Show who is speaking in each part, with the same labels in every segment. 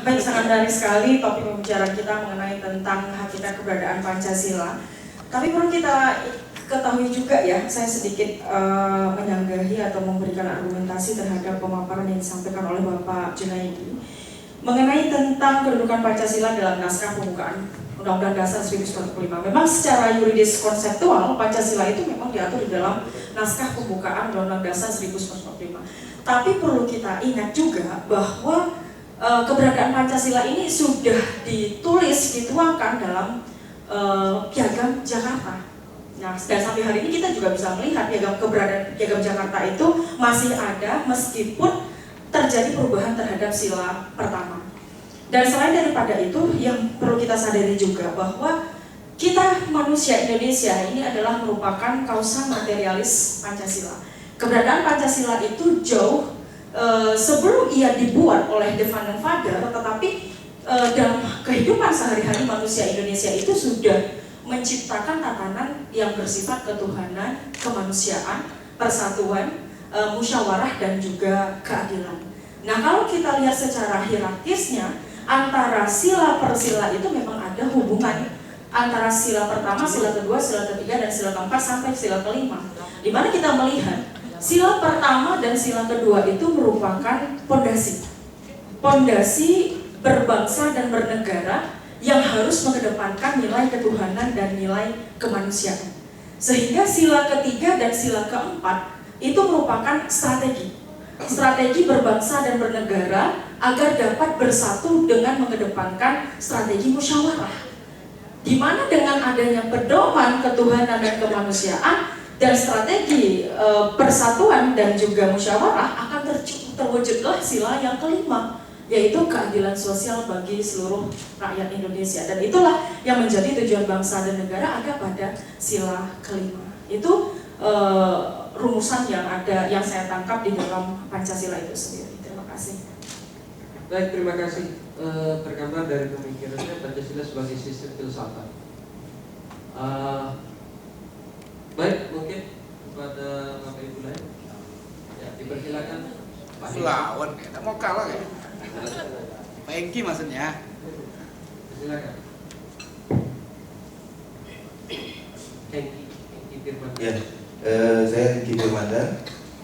Speaker 1: Baik, sangat menarik sekali topik pembicaraan kita mengenai tentang hakikat keberadaan Pancasila. Tapi perlu kita ketahui juga ya, saya sedikit menyanggahi atau memberikan argumentasi terhadap pemaparan yang disampaikan oleh Bapak Junaidi mengenai tentang kedudukan Pancasila dalam naskah pembukaan Undang-Undang Dasar 1945. Memang secara yuridis konseptual Pancasila itu memang diatur di dalam naskah pembukaan Undang-Undang Dasar 1945. Tapi perlu kita ingat juga bahwa keberadaan Pancasila ini sudah ditulis, dituangkan dalam Piagam Jakarta. Nah, dan sampai hari ini kita juga bisa melihat keberadaan Piagam Jakarta itu masih ada meskipun terjadi perubahan terhadap sila pertama. Dan selain daripada itu, yang perlu kita sadari juga bahwa kita manusia Indonesia ini adalah merupakan kausa materialis Pancasila. Keberadaan Pancasila itu jauh sebelum ia dibuat oleh The Founding Father, tetapi dalam kehidupan sehari-hari manusia Indonesia itu sudah menciptakan tatanan yang bersifat ketuhanan, kemanusiaan, persatuan, musyawarah dan juga keadilan. Nah, kalau kita lihat secara hierarkisnya, antara sila per sila itu memang ada hubungan antara sila pertama, sila kedua, sila ketiga, dan sila keempat sampai sila kelima. Di mana kita melihat sila pertama dan sila kedua itu merupakan pondasi berbangsa dan bernegara yang harus mengedepankan nilai ketuhanan dan nilai kemanusiaan. Sehingga sila ketiga dan sila keempat itu merupakan strategi berbangsa dan bernegara agar dapat bersatu dengan mengedepankan strategi musyawarah. Di mana dengan adanya pedoman ketuhanan dan kemanusiaan dan strategi persatuan dan juga musyawarah akan terwujudlah sila yang kelima, yaitu keadilan sosial bagi seluruh rakyat Indonesia. Dan itulah yang menjadi tujuan bangsa dan negara ada pada sila kelima. Itu rumusan yang saya tangkap di dalam Pancasila itu sendiri. Terima kasih.
Speaker 2: Baik, terima kasih. Tergambar dari pemikirannya Pancasila sebagai sistem filsafat. Baik, mungkin kepada Bapak Ibu lain, ya dipersilakan.
Speaker 3: Lawan, kita mau kalah ya? Pak Engki maksudnya.
Speaker 2: Silakan. Engki Firman.
Speaker 4: Ya, saya Engki Firman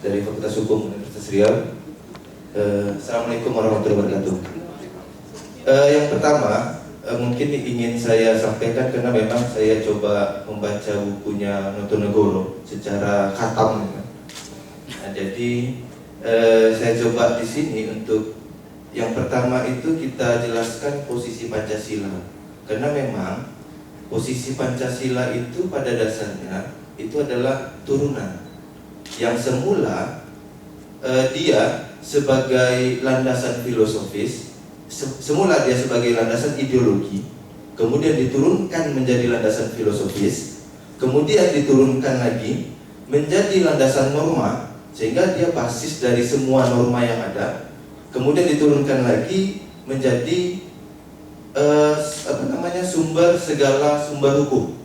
Speaker 4: dari Fakultas Hukum Universitas Riau. Assalamualaikum warahmatullahi wabarakatuh. Yang pertama, mungkin ingin saya sampaikan karena memang saya coba membaca bukunya Notonegoro secara khatam. Nah, jadi saya coba di sini untuk yang pertama itu kita jelaskan posisi Pancasila, karena memang posisi Pancasila itu pada dasarnya itu adalah turunan yang semula dia sebagai landasan filosofis, semula dia sebagai landasan ideologi, kemudian diturunkan menjadi landasan filosofis, kemudian diturunkan lagi menjadi landasan norma, sehingga dia basis dari semua norma yang ada, kemudian diturunkan lagi menjadi sumber segala sumber hukum.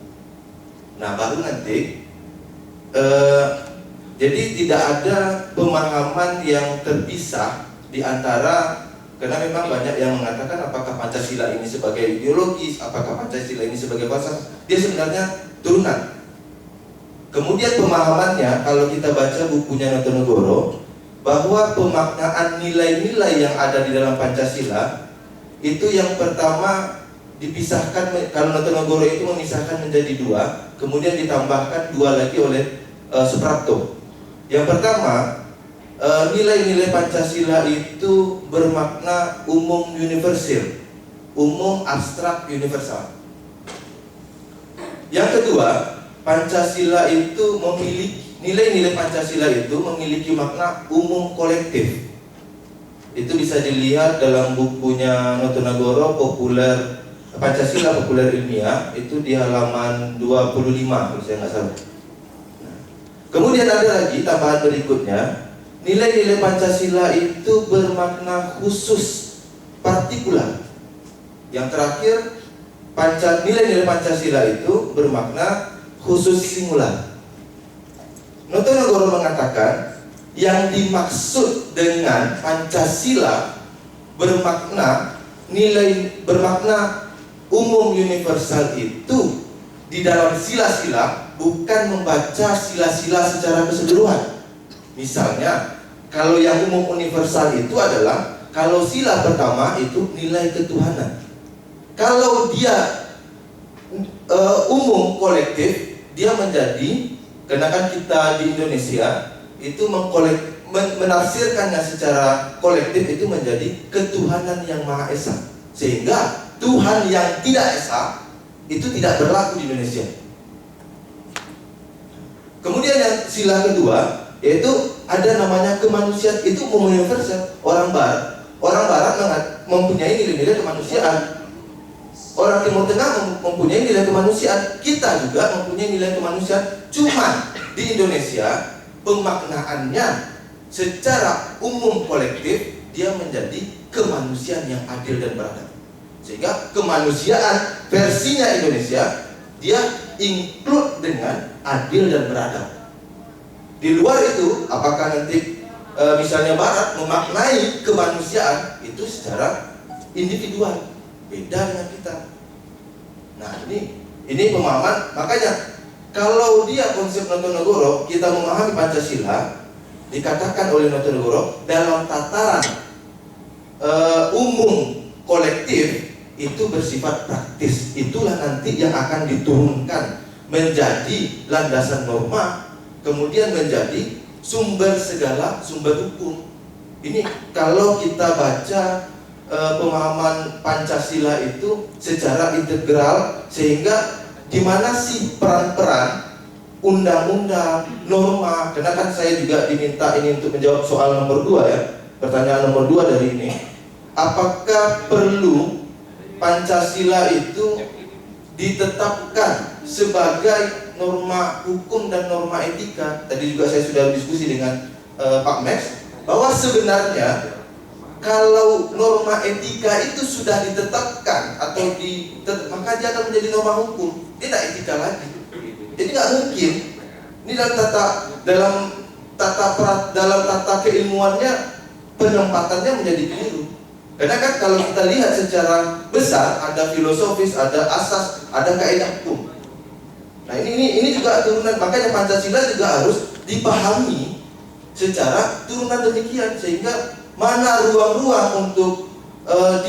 Speaker 4: Nah, baru nanti jadi tidak ada pemahaman yang terpisah di antara, karena memang banyak yang mengatakan apakah Pancasila ini sebagai ideologis, apakah Pancasila ini sebagai bahasa, dia sebenarnya turunan. Kemudian pemahamannya, kalau kita baca bukunya Notonegoro, bahwa pemaknaan nilai-nilai yang ada di dalam Pancasila itu yang pertama dipisahkan, kalau Notonegoro itu memisahkan menjadi dua, kemudian ditambahkan dua lagi oleh Suprapto. Yang pertama, nilai-nilai Pancasila itu bermakna umum universal, umum abstrak universal. Yang kedua, Pancasila itu memiliki nilai-nilai Pancasila itu memiliki makna umum kolektif. Itu bisa dilihat dalam bukunya Notonegoro Pancasila Populer Ilmiah, itu di halaman 25 kalau saya nggak salah. Kemudian ada lagi tambahan berikutnya, nilai-nilai Pancasila itu bermakna khusus partikular. Yang terakhir, nilai-nilai Pancasila itu bermakna khusus singular. Notonegoro mengatakan yang dimaksud dengan Pancasila bermakna umum universal itu di dalam sila-sila bukan membaca sila-sila secara keseluruhan. Misalnya, kalau yang umum universal itu adalah kalau sila pertama itu nilai ketuhanan. Kalau dia umum kolektif, dia menjadi, karena kan kita di Indonesia itu menafsirkannya secara kolektif itu menjadi ketuhanan yang Maha Esa, sehingga Tuhan yang tidak esa itu tidak berlaku di Indonesia. Kemudian yang sila kedua yaitu ada namanya kemanusiaan, itu universal. Orang Barat mempunyai nilai-nilai kemanusiaan. Orang Timur Tengah mempunyai nilai kemanusiaan. Kita juga mempunyai nilai kemanusiaan. Cuma di Indonesia pemaknaannya secara umum kolektif dia menjadi kemanusiaan yang adil dan beradab. Sehingga kemanusiaan versinya Indonesia dia include dengan adil dan beradab. Di luar itu, apakah nanti misalnya Barat memaknai kemanusiaan itu secara individual, beda dengan kita. Nah ini pemahaman. Makanya kalau dia konsep Notonegoro, kita memahami Pancasila, dikatakan oleh Notonegoro dalam tataran umum kolektif itu bersifat praktis. Itulah nanti yang akan diturunkan menjadi landasan norma, kemudian menjadi sumber segala sumber hukum. Ini kalau kita baca pemahaman Pancasila itu secara integral, sehingga di mana sih peran-peran undang-undang, norma. Karena kan saya juga diminta ini untuk menjawab soal nomor 2 ya, pertanyaan nomor 2 dari ini. Apakah perlu Pancasila itu ditetapkan sebagai norma hukum dan norma etika? Tadi juga saya sudah diskusi dengan Pak Max bahwa sebenarnya kalau norma etika itu sudah ditetapkan atau maka dia akan menjadi norma hukum, dia tidak etika lagi. Jadi nggak mungkin. Ini dalam tata keilmuannya penempatannya menjadi keliru. Karena kan kalau kita lihat secara besar ada filosofis, ada asas, ada kaidah hukum. Nah ini juga turunan, makanya Pancasila juga harus dipahami secara turunan demikian, sehingga mana ruang-ruang untuk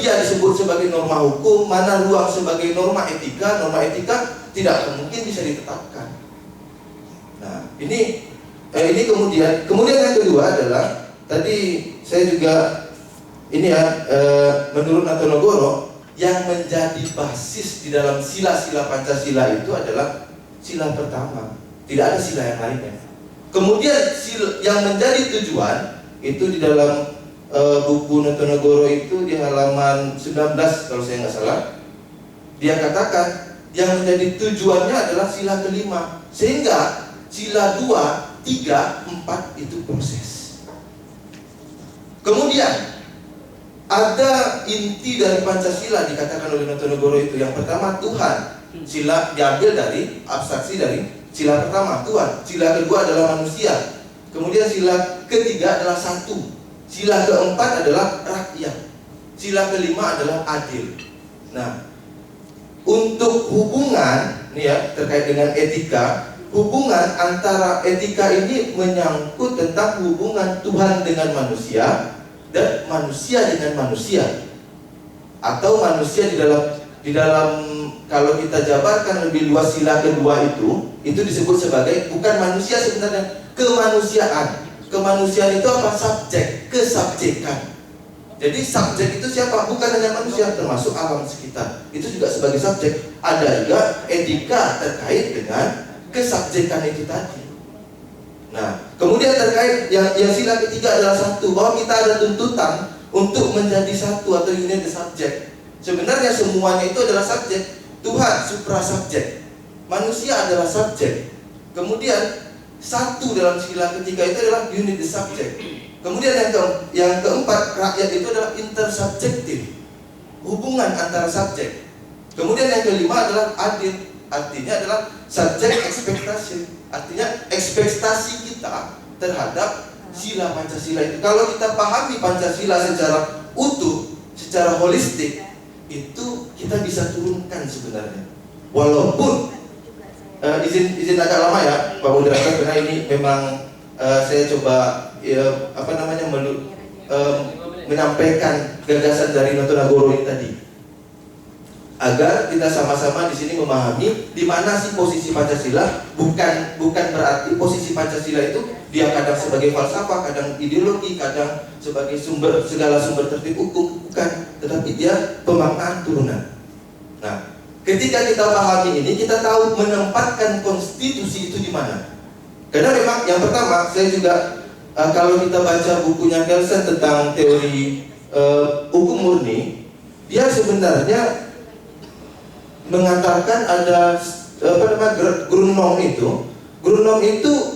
Speaker 4: dia disebut sebagai norma hukum, mana ruang sebagai norma etika tidak mungkin bisa ditetapkan. Nah ini kemudian yang kedua adalah tadi saya juga ini ya, menurut Notonegoro yang menjadi basis di dalam sila-sila Pancasila itu adalah sila pertama, tidak ada sila yang lainnya. Kemudian yang menjadi tujuan itu di dalam buku Notonegoro itu di halaman 19 kalau saya nggak salah, dia katakan yang menjadi tujuannya adalah sila kelima, sehingga sila 2, 3, 4 itu proses. Kemudian ada inti dari Pancasila dikatakan oleh Notonegoro itu. Yang pertama Tuhan, sila diambil dari abstraksi dari sila pertama Tuhan. Sila kedua adalah manusia. Kemudian sila ketiga adalah satu. Sila keempat adalah rakyat. Sila kelima adalah adil. Nah, untuk hubungan nih ya terkait dengan etika, hubungan antara etika ini menyangkut tentang hubungan Tuhan dengan manusia dan manusia dengan manusia, atau manusia di dalam kalau kita jabarkan lebih luas sila kedua itu disebut sebagai bukan manusia sebenarnya, kemanusiaan. Kemanusiaan itu apa? Subjek, kesubjekan. Jadi subjek itu siapa? Bukan hanya manusia, termasuk alam sekitar. Itu juga sebagai subjek. Ada juga etika terkait dengan kesubjekan itu tadi. Nah, kemudian terkait yang sila ketiga adalah satu, bahwa kita ada tuntutan untuk menjadi satu atau unit subjek. Sebenarnya semuanya itu adalah subjek. Tuhan supra subjek, manusia adalah subjek. Kemudian satu dalam sila ketiga itu adalah unit subjek. Kemudian yang keempat, rakyat itu adalah intersubjektif, hubungan antara subjek. Kemudian yang kelima adalah adil. Artinya adalah subjek ekspektasi. Artinya ekspektasi kita terhadap sila Pancasila itu. Kalau kita pahami Pancasila secara utuh, secara holistik itu kita bisa turunkan sebenarnya. Walaupun izin agak lama ya Pak Moderator, karena ini memang saya coba menyampaikan gagasan dari Noto Nagoro ini tadi, agar kita sama-sama di sini memahami di mana sih posisi Pancasila. Bukan berarti posisi Pancasila itu dia kadang sebagai falsafah, kadang ideologi, kadang sebagai segala sumber tertib hukum, bukan, tetapi dia pemaknaan turunan. Nah, ketika kita pahami ini, kita tahu menempatkan konstitusi itu di mana. Karena memang yang pertama, saya juga kalau kita baca bukunya Kelsen tentang teori hukum murni, dia sebenarnya mengatakan ada Grundnorm itu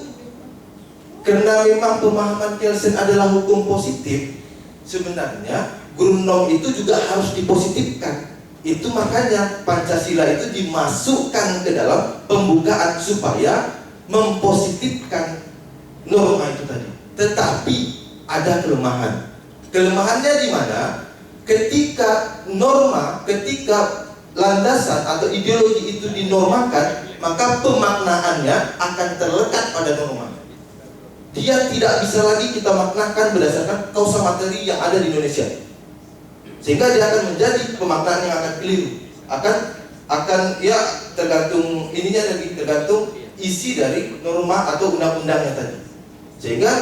Speaker 4: karena memang pemahaman Kelsen adalah hukum positif, sebenarnya Grundnorm itu juga harus dipositifkan. Itu makanya Pancasila itu dimasukkan ke dalam pembukaan supaya mempositifkan norma itu tadi. Tetapi ada kelemahan. Kelemahannya di mana? Ketika landasan atau ideologi itu dinormakan, maka pemaknaannya akan terlekat pada norma. Dia tidak bisa lagi kita maknakan berdasarkan kausa materi yang ada di Indonesia, sehingga dia akan menjadi pemaknaan yang akan keliru. Akan ya tergantung isi dari norma atau undang-undangnya tadi. Sehingga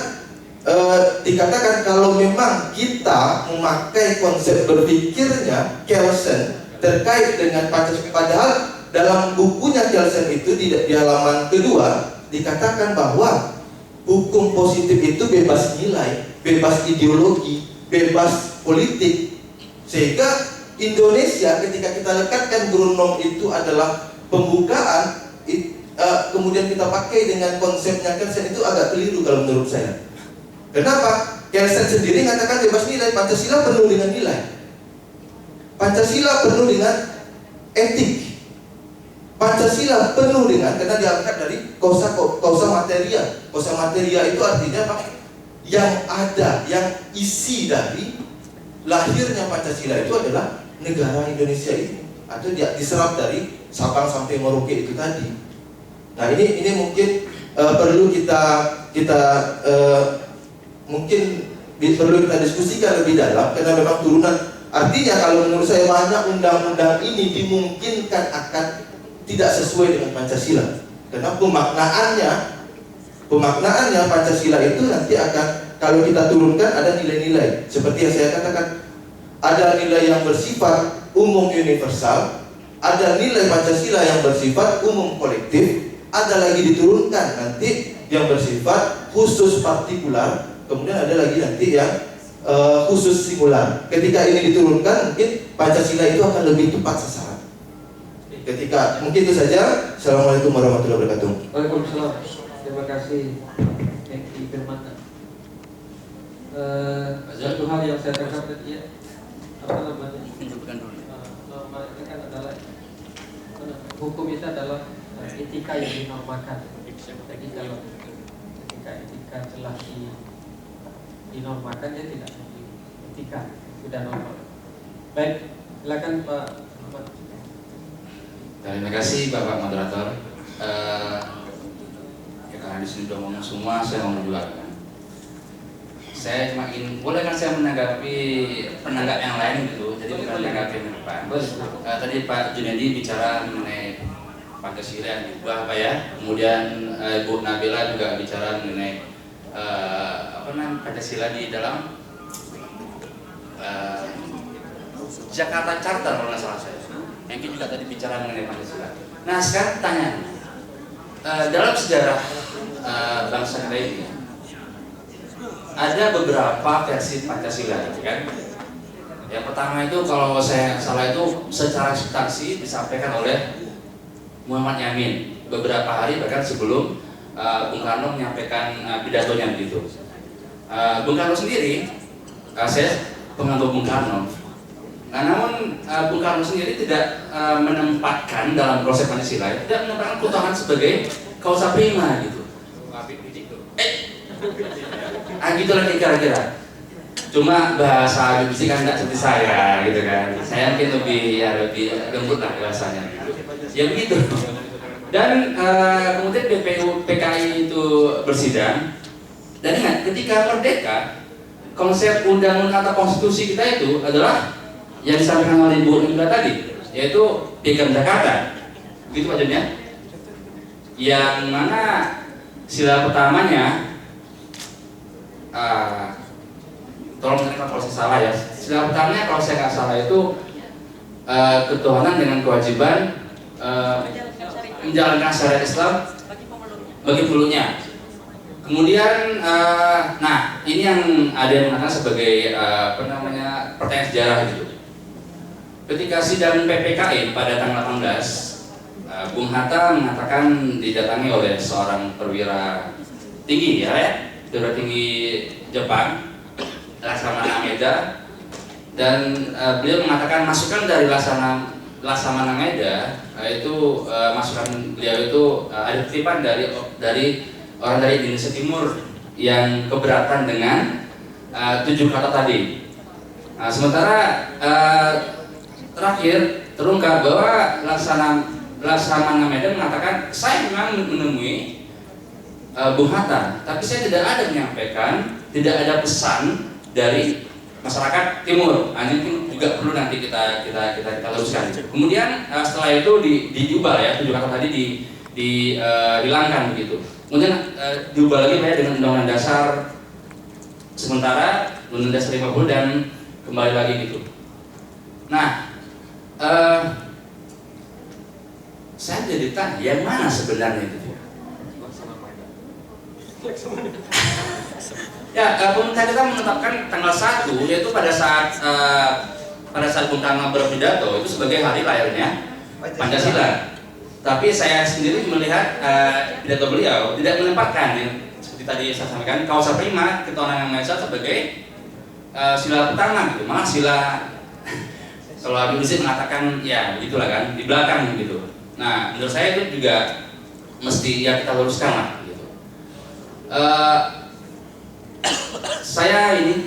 Speaker 4: dikatakan kalau memang kita memakai konsep berpikirnya Kelsen terkait dengan Pancasila, padahal dalam bukunya Kelsen itu di halaman kedua dikatakan bahwa hukum positif itu bebas nilai, bebas ideologi, bebas politik. Sehingga Indonesia ketika kita lekatkan Grundnorm itu adalah pembukaan, kemudian kita pakai dengan konsepnya Kelsen, itu agak keliru kalau menurut saya. Kenapa? Kelsen sendiri mengatakan bebas nilai, Pancasila penuh dengan nilai. Pancasila penuh dengan etik. Pancasila penuh dengan, karena diangkat dari kausa materia. Kausa materia itu artinya apa? Yang ada, yang isi dari lahirnya Pancasila itu adalah negara Indonesia ini, atau dia diserap dari Sabang sampai Merauke itu tadi. Nah ini mungkin perlu perlu kita diskusikan lebih dalam, karena memang turunan. Artinya kalau menurut saya banyak undang-undang ini dimungkinkan akan tidak sesuai dengan Pancasila, karena pemaknaannya Pancasila itu nanti akan, kalau kita turunkan ada nilai-nilai seperti yang saya katakan, ada nilai yang bersifat umum universal, ada nilai Pancasila yang bersifat umum kolektif, ada lagi diturunkan nanti yang bersifat khusus partikular, kemudian ada lagi nanti yang khusus singular. Ketika ini diturunkan, mungkin Pancasila itu akan lebih tepat sasaran. Ketika mungkin itu saja. Assalamualaikum warahmatullahi wabarakatuh.
Speaker 2: Waalaikumsalam. Terima kasih Eki Firman. Satu hal yang saya tangkap tadi ya, apa namanya? Norma itu kan adalah hukum itu adalah etika yang dinormakan. Jadi kalau ketika etika telah dinormakan, dia tidak lagi etika, sudah normal. Baik, silakan Pak Muhammad.
Speaker 5: Terima kasih Bapak Moderator. Karena di sini sudah ngomong semua, saya mau juga. Saya cuma ingin, boleh kan saya menanggapi penanggap yang lain gitu, jadi bukan menanggapi yang depan. Tadi Pak Junedi bicara mengenai Pancasila yang diubah, Pak ya. Kemudian Ibu Nabila juga bicara mengenai Pancasila di dalam Jakarta Charter kalau nggak salah saya. Yang juga tadi bicara mengenai Pancasila. Nah sekarang tanya, dalam sejarah bangsa kita ini ada beberapa versi Pancasila, gitu kan? Yang pertama itu kalau saya salah itu secara substansi disampaikan oleh Muhammad Yamin beberapa hari bahkan sebelum Bung Karno menyampaikan pidatonya begitu. Bung Karno sendiri, saya penganut Bung Karno. Nah, namun Bung Karno sendiri tidak menempatkan dalam proses Pancasila, tidak menempatkan keutamaan sebagai causa prima gitu. Gitulah kira-kira. Cuma bahasa Habib Rizik kan tidak seperti saya gitu kan. Saya mungkin lebih lembut lah bahasanya. Ya begitu. Dan kemudian BPU PKI itu bersidang. Dan ingat, ketika merdeka, konsep undang-undang atau konstitusi kita itu adalah yang disampaikan oleh Ibu Nubila tadi, yaitu Piagam Jakarta. Begitu Pak Jon ya? Yang mana sila pertamanya, tolong mengingat kalau saya salah ya. Sila pertamanya kalau saya nggak salah itu ketuhanan dengan kewajiban menjalankan syariat Islam bagi pemeluknya. Kemudian, nah ini yang ada yang mengatakan sebagai pertanyaan sejarah gitu. Ketika sidang PPKI pada tanggal 18, Bung Hatta mengatakan didatangi oleh seorang perwira tinggi perwira tinggi Jepang, Laksamana Maeda, dan beliau mengatakan masukan dari Laksamana Maeda itu masukan beliau itu ada titipan dari orang dari Indonesia Timur yang keberatan dengan 7 kata tadi. Sementara terakhir terungkap bahwa Laksamana Maeda mengatakan saya memang menemui Bung Hatta, tapi saya tidak ada menyampaikan, tidak ada pesan dari masyarakat Timur. Ini juga perlu nanti kita luruskan. Kemudian setelah itu diubah ya 7 kata tadi dihilangkan begitu. Kemudian diubah lagi dengan Undang-Undang Dasar sementara Undang-Undang Dasar 50 dan kembali lagi gitu. Nah, saya jadi tanya yang mana sebenarnya itu? Ya, pemerintah kita menetapkan tanggal 1 yaitu pada saat Bung Karno berpidato itu sebagai hari lahirnya Pancasila. Tapi saya sendiri melihat pidato beliau tidak menempatkan ya, seperti tadi saya sampaikan Kausa Prima Ketuhanan Yang Maha Esa sebagai sila pertama gitu. Malah sila kalau Habib Rizik mengatakan ya begitulah kan di belakang gitu. Nah menurut saya itu juga mesti ya kita luruskan lah gitu. Saya ini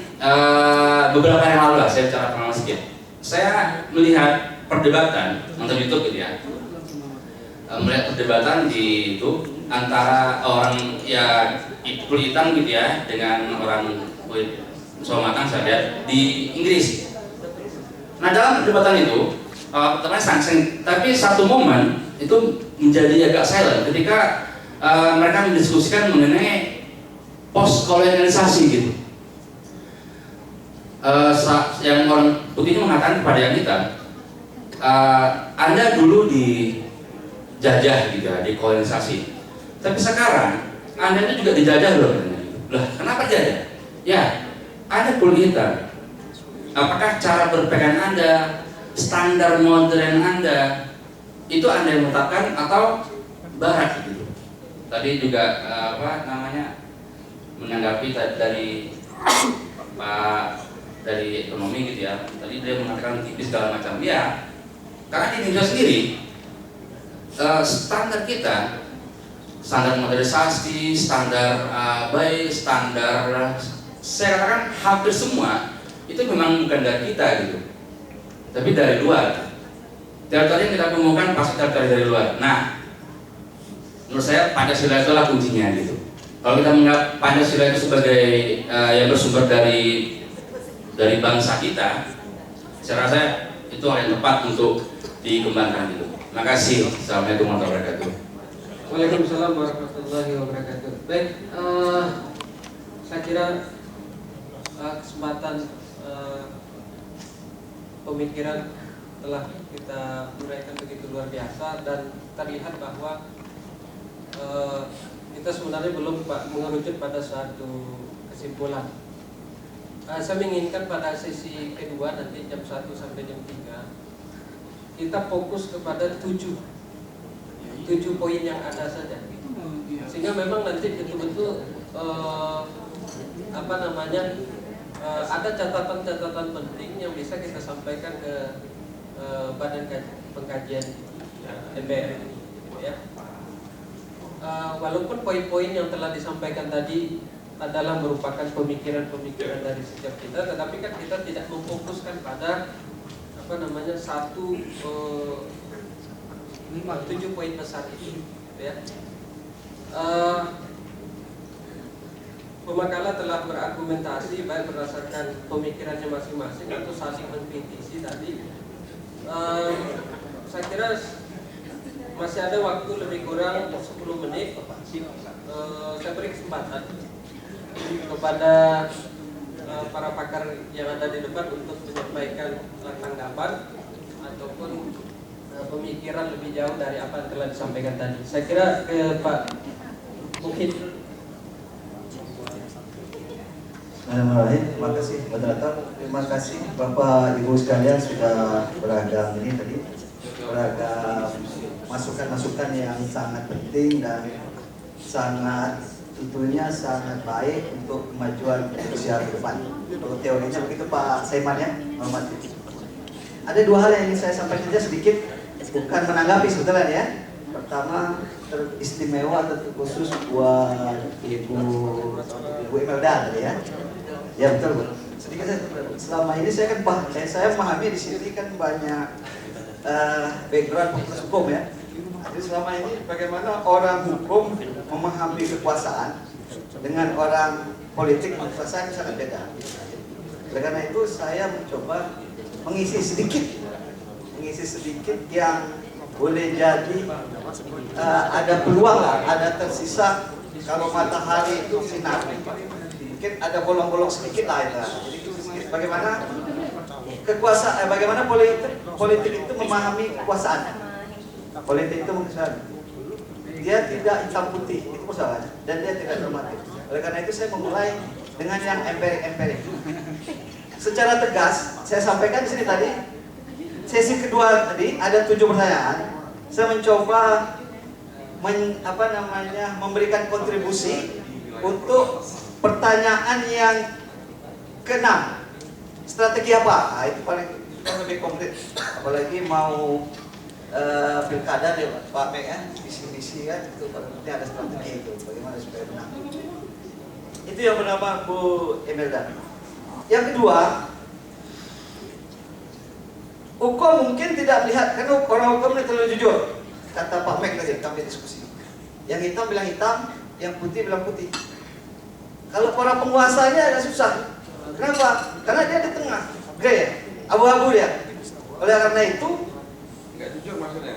Speaker 5: beberapa hari lalu lah saya bicara pengalaman sedikit. Saya melihat perdebatan nonton YouTube gitu ya. Melihat perdebatan di itu antara orang ya kulit hitam gitu ya dengan orang kulit matang saya lihat di Inggris. Nah dalam perdebatan itu pertamanya sangat, tapi satu momen itu menjadi agak silent ketika mereka mendiskusikan mengenai post kolonialisasi gitu. Yang orang putihnya mengatakan kepada yang hitam, Anda dulu dijajah gitu ya, dikolonisasi. Tapi sekarang Anda itu juga dijajah loh. Lah, kenapa dijajah? Ya, Anda kulit hitam. Apakah cara berpakaian Anda, standar modern Anda itu Anda yang menetapkan atau Barat gitu? Tadi juga menanggapi dari Pak dari ekonomi gitu ya. Tadi dia mengatakan tipis segala macam. Ya, karena di Indonesia sendiri standar kita, standar modernisasi, standar baik, standar saya katakan hampir semua itu memang bukan dari kita gitu, tapi dari luar. Teori yang kita temukan pasti dari luar. Nah, menurut saya Pancasila itulah kuncinya gitu. Kalau kita menganggap Pancasila itu sebagai yang bersumber dari bangsa kita, saya rasa itu hal yang tepat untuk dikembangkan gitu. Terima kasih. Assalamualaikum warahmatullahi wabarakatuh.
Speaker 2: Waalaikumsalam warahmatullahi wabarakatuh. Baik, saya kira kesempatan pemikiran telah kita uraikan begitu luar biasa dan terlihat bahwa kita sebenarnya belum mengerucut pada suatu kesimpulan. Saya menginginkan pada sesi kedua nanti jam 1 sampai jam 3 kita fokus kepada 7 poin yang ada saja, sehingga memang nanti betul-betul ada catatan-catatan penting yang bisa kita sampaikan ke badan pengkajian MPR ya. Walaupun poin-poin yang telah disampaikan tadi adalah merupakan pemikiran-pemikiran dari setiap kita, tetapi kan kita tidak memfokuskan pada satu 7 poin besar ini, ya. Pemakala telah berargumentasi baik berdasarkan pemikirannya masing-masing atau saling mengkritisi tadi. Saya kira masih ada waktu lebih kurang 10 menit. Saya beri kesempatan kepada para pakar yang ada di depan untuk menyampaikan tanggapan ataupun pemikiran lebih jauh dari apa yang telah disampaikan tadi. Saya kira ke Pak Mukhin.
Speaker 6: Bismillahirrahmanirrahim. Terima kasih moderator. Terima kasih Bapak Ibu sekalian sudah beragam ini tadi, beragam masukan-masukan yang sangat penting dan sangat tentunya sangat baik untuk kemajuan Indonesia ke depan. Kalau teorinya begitu Pak Saiman ya, hormat. Ada 2 hal yang ingin saya sampaikan saja sedikit, bukan menanggapi sebetulnya ya. Pertama, teristimewa atau terkhusus buat Ibu Imelda tadi ya. Ya betul Bu. Sedikit saya, selama ini saya kan saya memahami di sini kan banyak background fakultas hukum ya. Jadi selama ini bagaimana orang hukum memahami kekuasaan dengan orang politik kekuasaan sangat beda. Oleh karena itu saya mencoba mengisi sedikit yang boleh jadi ada peluang lah, ada tersisa kalau matahari itu sinar. Mungkin ada bolong-bolong sedikit lah itu. Jadi itu sedikit bagaimana kekuasaan, bagaimana politik itu memahami kekuasaan. Politik itu misalnya dia tidak hitam putih, itu persoalannya, dan dia tidak normatif. Oleh karena itu saya memulai dengan yang empirik. Secara tegas saya sampaikan di sini tadi, sesi kedua tadi ada 7 pertanyaan. Saya mencoba memberikan kontribusi untuk pertanyaan yang ke-6. Strategi apa? Nah, itu paling lebih konkret. Apalagi mau pilkada ya Pak Mek ya, visi-visi kan itu pada penting ada strategi itu bagaimana supaya menang. Itu yang pertama Bu Imelda. Yang kedua, hukum mungkin tidak melihat karena orang hukum ini terlalu jujur. Kata Pak Mek tadi kami diskusi. Yang hitam bilang hitam, yang putih bilang putih. Kalau para penguasanya agak susah. Kenapa? Karena dia di tengah, grey ya, abu-abu dia. Oleh karena itu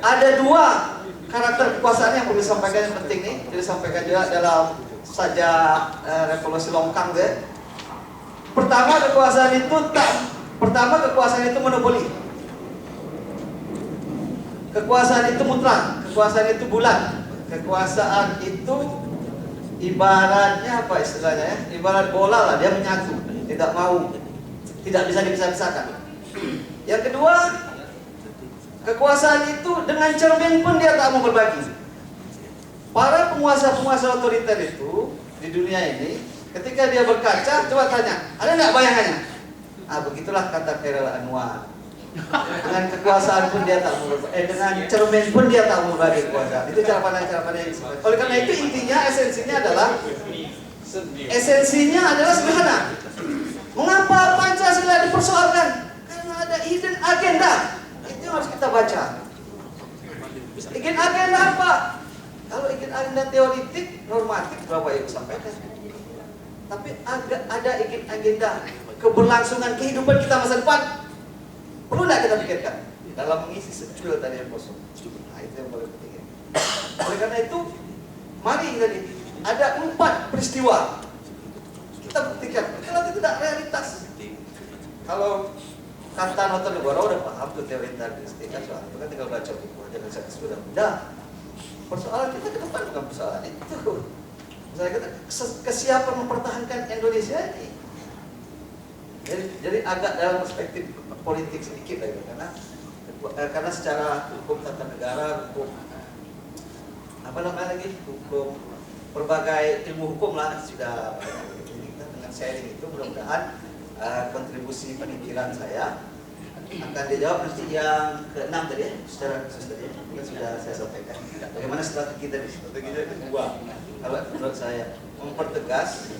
Speaker 6: ada 2 karakter kekuasaan yang perlu disampaikan yang penting nih, disampaikan juga dalam sajak revolusi longkang deh. Pertama kekuasaan itu monopoli. Kekuasaan itu mutlak, kekuasaan itu bulat. Kekuasaan itu ibaratnya apa istilahnya ya? Ibarat bola lah, dia menyatu, tidak bisa dipisah-pisahkan. Yang kedua, kekuasaan itu dengan cermin pun dia tak mau berbagi. Para penguasa-penguasa otoriter itu di dunia ini, ketika dia berkaca, coba tanya, ada nggak bayangannya? Begitulah kata Khairil Anwar. Dengan kekuasaan pun dia tak mau berbagi, dengan cermin pun dia tak mau berbagi kekuasaan. Itu cara pandang yang disebut. Oleh karena itu intinya, esensinya adalah sederhana. Mengapa Pancasila dipersoalkan? Karena ada hidden agenda. Itu harus kita baca. Hidden agenda apa? Kalau hidden agenda teoritik, normatif, berapa yang sampaikan. Tapi ada hidden agenda keberlangsungan kehidupan kita masa depan. Perlu tidak kita pikirkan dalam mengisi secul tadi yang kosong. Nah, itu yang paling penting. Oleh karena itu, mari tadi ada 4 peristiwa. Kita buktikan, kalau itu tidak realitas. Kalau kata Noto Negoro udah paham tuh teori integritas soal itu kan tinggal baca buku aja dan saya sudah mudah. Persoalan kita ke depan bukan persoalan itu. Misalnya kita kesiapan mempertahankan Indonesia ini. Jadi agak dalam perspektif politik sedikit lagi karena secara hukum tata negara, hukum hukum berbagai ilmu hukum lah sudah kita dengan sharing itu mudah-mudahan kontribusi pemikiran saya akan dijawab nanti yang ke-6 tadi ya, secara khusus tadi ya, sudah saya sampaikan. Bagaimana strategi tadi? Strategi itu 2. Kalau menurut saya mempertegas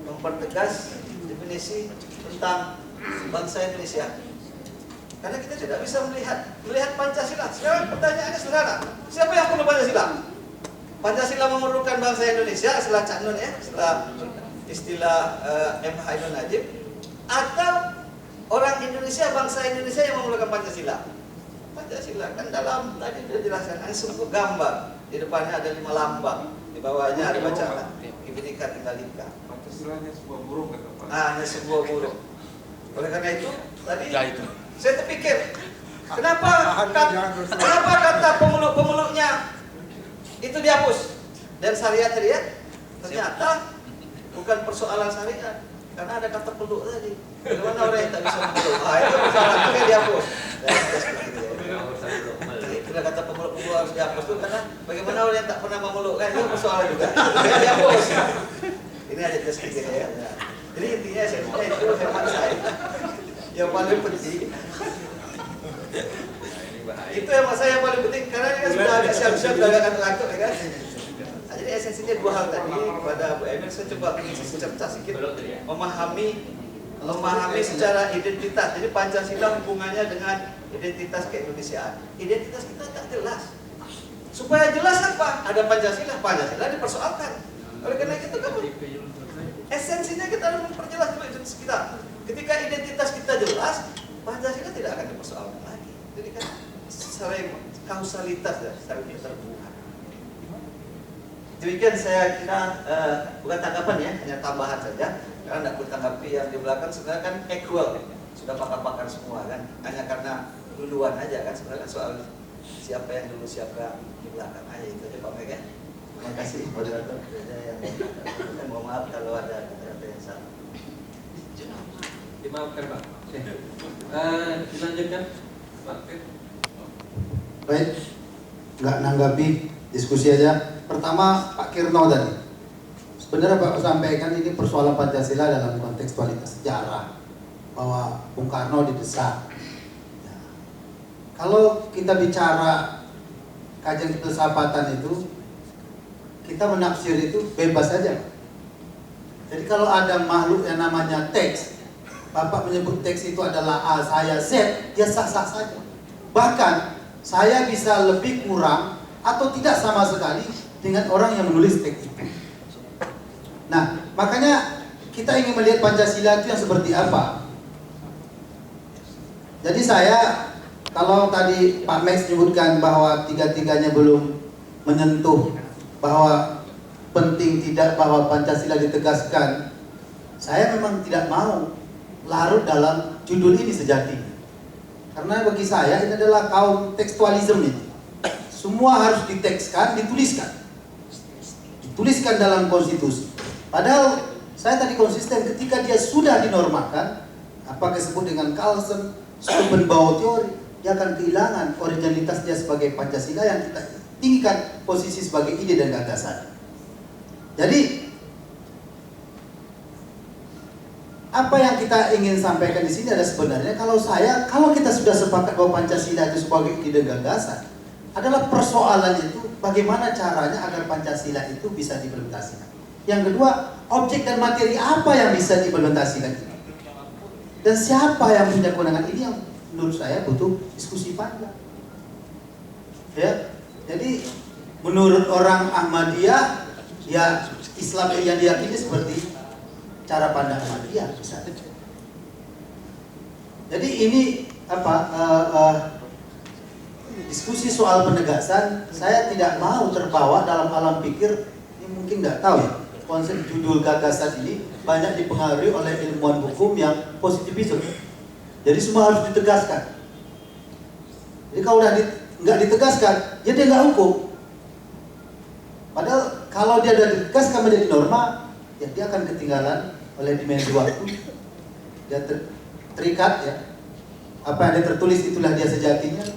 Speaker 6: mempertegas definisi tentang bangsa Indonesia. Karena kita tidak bisa melihat Pancasila. Sekarang pertanyaannya sederhana. Siapa yang perlu Pancasila? Pancasila memerlukan bangsa Indonesia, istilah Cak Nun ya, istilah MH Ainun Najib, atau orang Indonesia, bangsa Indonesia yang memerlukan Pancasila? Pancasila kan dalam tadi sudah jelaskan, ada sebuah gambar, di depannya ada 5 lambang, di bawahnya ada bacaan Bhinneka Tunggal Ika.
Speaker 3: Pancasila hanya sebuah burung kata Pak.
Speaker 6: Hanya sebuah burung. Oleh karena itu tadi saya terpikir, kenapa kata pemeluk-pemeluknya itu dihapus dan syariat ternyata bukan persoalan syariat, karena ada kata peluk tadi. Bagaimana orang yang tak bisa memeluk? Itu persoalan itu dihapus. Itu kata pemeluk harus dihapus tuh, karena bagaimana orang yang tak pernah memeluk kan itu persoalan juga. Dihapus. Ini ada tes ketiga ya. Jadi intinya itu hemat saya. Yang paling penting itu hemat saya yang paling penting, karena ini kan sudah agak siap-siap, sudah agak ngantuk-ngantuk ya kan. Nah, jadi esensinya 2 hal tadi kepada Bu Emil, saya coba cerita sedikit memahami secara identitas. Jadi Pancasila hubungannya dengan identitas keindonesiaan. Identitas kita tak jelas. Supaya jelas apa? Ada Pancasila dipersoalkan. Oleh karena itu kan esensinya kita harus memperjelas dulu identitas kita. Ketika identitas kita jelas, Pancasila tidak akan dipersoalkan lagi. Jadi kan secara kausalitas dan secara keterbukaan. Demikian saya kira bukan tanggapan ya, hanya tambahan saja. Karena tidak perlu tanggapi yang di belakang sebenarnya kan equal, sudah pakar-pakar semua kan. Hanya karena duluan aja kan, sebenarnya soal siapa yang dulu siapa yang di belakang aja itu aja Pak Meg ya. Terima kasih moderator yang mohon maaf kalau ada kata-kata yang salah.
Speaker 2: Dimaafkan Pak. Dilanjutkan Pak.
Speaker 7: Baik, nggak nanggapi, diskusi aja. Pertama Pak Kirno tadi, sebenarnya Pak sampaikan ini persoalan Pancasila dalam kontekstualitas sejarah, bahwa Bung Karno didesak. Ya. Kalau kita bicara kajian filsafatan itu, kita menafsir itu bebas saja. Jadi kalau ada makhluk yang namanya teks, Bapak menyebut teks itu adalah A, saya Z, dia sah-sah saja. Bahkan saya bisa lebih kurang atau tidak sama sekali dengan orang yang menulis teks itu. Nah, makanya kita ingin melihat Pancasila itu yang seperti apa. Jadi saya, kalau tadi Pak Max menyebutkan bahwa tiga-tiganya belum menyentuh bahwa penting tidak bahwa Pancasila ditegaskan, saya memang tidak mau larut dalam judul ini sejatinya. Karena bagi saya ini adalah kaum tekstualisme ini. Semua harus ditekskan, dituliskan dalam konstitusi. Padahal saya tadi konsisten ketika dia sudah dinormakan, apa disebut dengan Carlsen, Schopenhauer teori, dia akan kehilangan originalitas dia sebagai Pancasila yang kita tinggikan posisi sebagai ide dan gagasan. Jadi apa yang kita ingin sampaikan di sini adalah sebenarnya kalau kita sudah sepakat bahwa Pancasila itu sebagai ide dan gagasan, adalah persoalan itu bagaimana caranya agar Pancasila itu bisa diimplementasikan. Yang kedua, objek dan materi apa yang bisa diimplementasikan itu. Dan siapa yang punya kewenangan ini yang menurut saya butuh diskusi panjang. Ya, jadi menurut orang Ahmadiyah, ya Islam yang diyakini seperti cara pandang Ahmadiyah misalnya. Jadi ini diskusi soal penegasan, saya tidak mau terbawa dalam alam pikir ini mungkin nggak tahu ya. Konsep judul gagasan ini banyak dipengaruhi oleh ilmuwan hukum yang positivisme. Jadi semua harus ditegaskan. Jadi kalau udah nggak ditegaskan, ya dia nggak hukum. Padahal kalau dia udah ditegaskan menjadi norma, ya dia akan ketinggalan oleh dimensi waktu. Dia terikat ya. Apa yang dia tertulis itulah dia sejatinya.